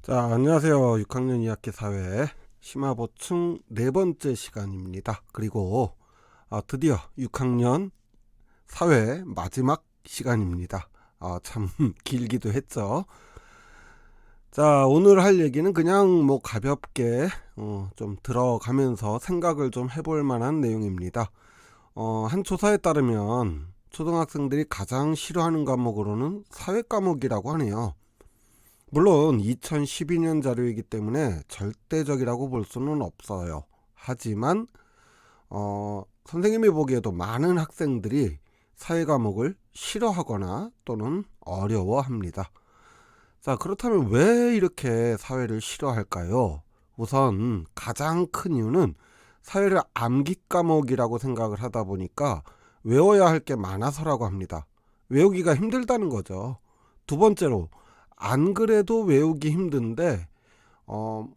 자, 안녕하세요. 6학년 2학기 사회 심화보충 네 번째 시간입니다. 그리고 드디어 6학년 사회 마지막 시간입니다. 참 길기도 했죠. 자, 오늘 할 얘기는 그냥 뭐 가볍게 좀 들어가면서 생각을 좀 해볼 만한 내용입니다. 한 조사에 따르면 초등학생들이 가장 싫어하는 과목으로는 사회 과목이라고 하네요. 물론 2012년 자료이기 때문에 절대적이라고 볼 수는 없어요. 하지만 선생님이 보기에도 많은 학생들이 사회 과목을 싫어하거나 또는 어려워합니다. 자, 그렇다면 왜 이렇게 사회를 싫어할까요? 우선 가장 큰 이유는 사회를 암기 과목이라고 생각을 하다 보니까 외워야 할 게 많아서라고 합니다. 외우기가 힘들다는 거죠. 두 번째로 안 그래도 외우기 힘든데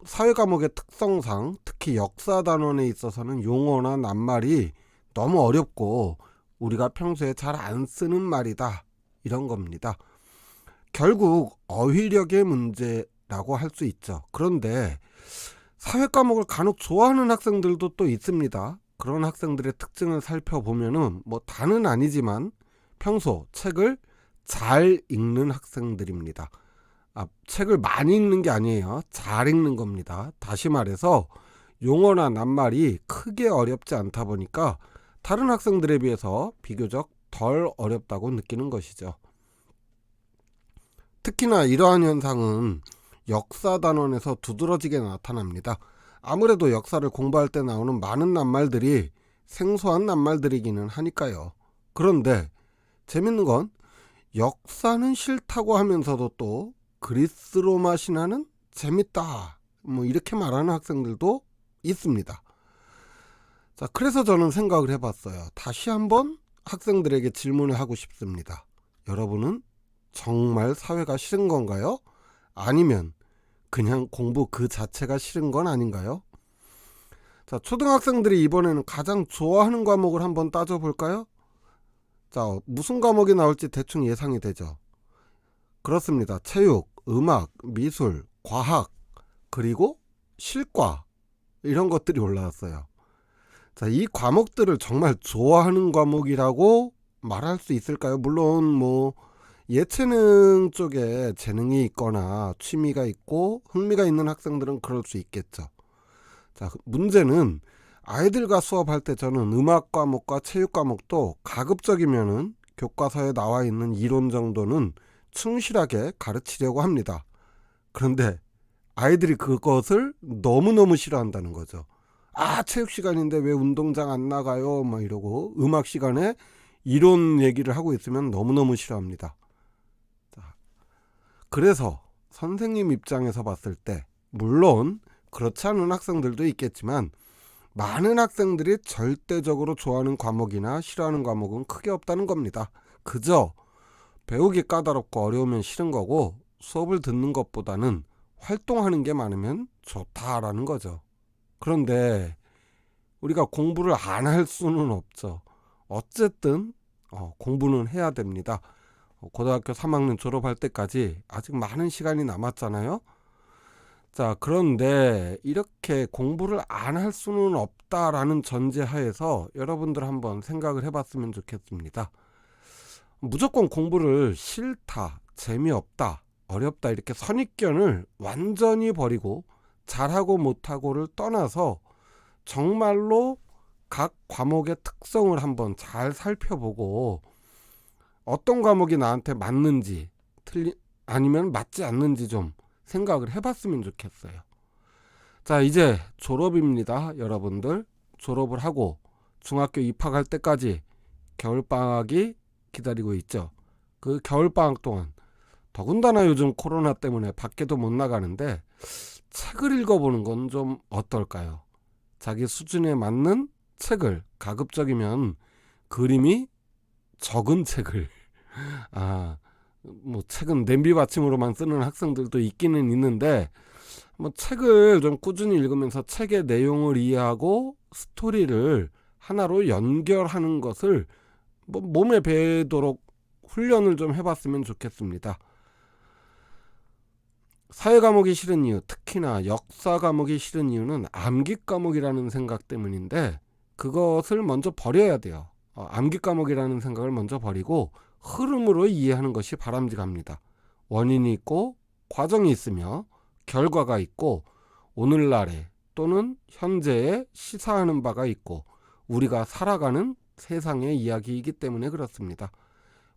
사회 과목의 특성상 특히 역사 단원에 있어서는 용어나 낱말이 너무 어렵고 우리가 평소에 잘 안 쓰는 말이다, 이런 겁니다. 결국 어휘력의 문제라고 할 수 있죠. 그런데 사회 과목을 간혹 좋아하는 학생들도 또 있습니다. 그런 학생들의 특징을 살펴보면은 뭐 다는 아니지만 평소 책을 잘 읽는 학생들입니다. 책을 많이 읽는 게 아니에요. 잘 읽는 겁니다. 다시 말해서 용어나 낱말이 크게 어렵지 않다 보니까 다른 학생들에 비해서 비교적 덜 어렵다고 느끼는 것이죠. 특히나 이러한 현상은 역사 단원에서 두드러지게 나타납니다. 아무래도 역사를 공부할 때 나오는 많은 낱말들이 생소한 낱말들이기는 하니까요. 그런데 재밌는 건 역사는 싫다고 하면서도 또 그리스 로마 신화는 재밌다, 뭐 이렇게 말하는 학생들도 있습니다. 자, 그래서 저는 생각을 해봤어요. 다시 한번 학생들에게 질문을 하고 싶습니다. 여러분은 정말 사회가 싫은 건가요? 아니면 그냥 공부 그 자체가 싫은 건 아닌가요? 자, 초등학생들이 이번에는 가장 좋아하는 과목을 한번 따져볼까요? 자, 무슨 과목이 나올지 대충 예상이 되죠. 그렇습니다. 체육, 음악, 미술, 과학, 그리고 실과, 이런 것들이 올라왔어요. 자, 이 과목들을 정말 좋아하는 과목이라고 말할 수 있을까요? 물론 뭐 예체능 쪽에 재능이 있거나 취미가 있고 흥미가 있는 학생들은 그럴 수 있겠죠. 자, 문제는 아이들과 수업할 때 저는 음악 과목과 체육 과목도 가급적이면은 교과서에 나와 있는 이론 정도는 충실하게 가르치려고 합니다. 그런데 아이들이 그것을 너무너무 싫어한다는 거죠. 체육 시간인데 왜 운동장 안 나가요? 막 이러고 음악 시간에 이론 얘기를 하고 있으면 너무너무 싫어합니다. 자, 그래서 선생님 입장에서 봤을 때 물론 그렇지 않은 학생들도 있겠지만 많은 학생들이 절대적으로 좋아하는 과목이나 싫어하는 과목은 크게 없다는 겁니다. 그저 배우기 까다롭고 어려우면 싫은 거고 수업을 듣는 것보다는 활동하는 게 많으면 좋다라는 거죠. 그런데 우리가 공부를 안 할 수는 없죠. 어쨌든 공부는 해야 됩니다. 고등학교 3학년 졸업할 때까지 아직 많은 시간이 남았잖아요. 자, 그런데 이렇게 공부를 안 할 수는 없다라는 전제하에서 여러분들 한번 생각을 해봤으면 좋겠습니다. 무조건 공부를 싫다, 재미없다, 어렵다 이렇게 선입견을 완전히 버리고 잘하고 못하고를 떠나서 정말로 각 과목의 특성을 한번 잘 살펴보고 어떤 과목이 나한테 맞는지 아니면 맞지 않는지 좀 생각을 해봤으면 좋겠어요. 자, 이제 졸업입니다. 여러분들 졸업을 하고 중학교 입학할 때까지 겨울방학이 기다리고 있죠. 그 겨울방학 동안 더군다나 요즘 코로나 때문에 밖에도 못 나가는데 책을 읽어보는 건 좀 어떨까요? 자기 수준에 맞는 책을, 가급적이면 그림이 적은 책을 뭐 책은 냄비 받침으로만 쓰는 학생들도 있기는 있는데 뭐 책을 좀 꾸준히 읽으면서 책의 내용을 이해하고 스토리를 하나로 연결하는 것을 뭐 몸에 배도록 훈련을 좀 해봤으면 좋겠습니다. 사회 과목이 싫은 이유, 특히나 역사 과목이 싫은 이유는 암기 과목이라는 생각 때문인데 그것을 먼저 버려야 돼요. 암기 과목이라는 생각을 먼저 버리고 흐름으로 이해하는 것이 바람직합니다. 원인이 있고 과정이 있으며 결과가 있고 오늘날에 또는 현재에 시사하는 바가 있고 우리가 살아가는 세상의 이야기이기 때문에 그렇습니다.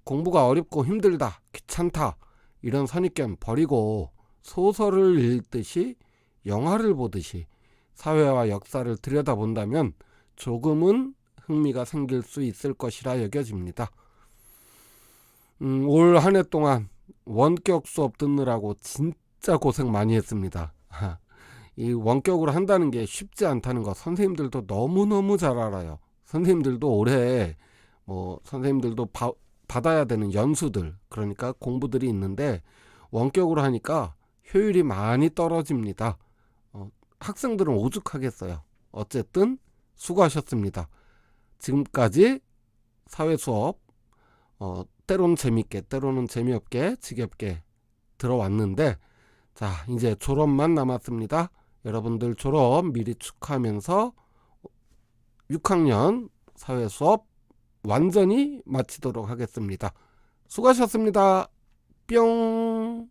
공부가 어렵고 힘들다, 귀찮다 이런 선입견 버리고 소설을 읽듯이 영화를 보듯이 사회와 역사를 들여다본다면 조금은 흥미가 생길 수 있을 것이라 여겨집니다. 올 한 해 동안 원격 수업 듣느라고 진짜 고생 많이 했습니다. 이 원격으로 한다는 게 쉽지 않다는 거 선생님들도 너무너무 잘 알아요. 선생님들도 올해 선생님들도 받아야 되는 연수들, 그러니까 공부들이 있는데 원격으로 하니까 효율이 많이 떨어집니다. 학생들은 오죽하겠어요. 어쨌든 수고하셨습니다. 지금까지 사회 수업 때로는 재밌게 때로는 재미없게 지겹게 들어왔는데 자 이제 졸업만 남았습니다. 여러분들 졸업 미리 축하하면서 6학년 사회 수업 완전히 마치도록 하겠습니다. 수고하셨습니다. 뿅.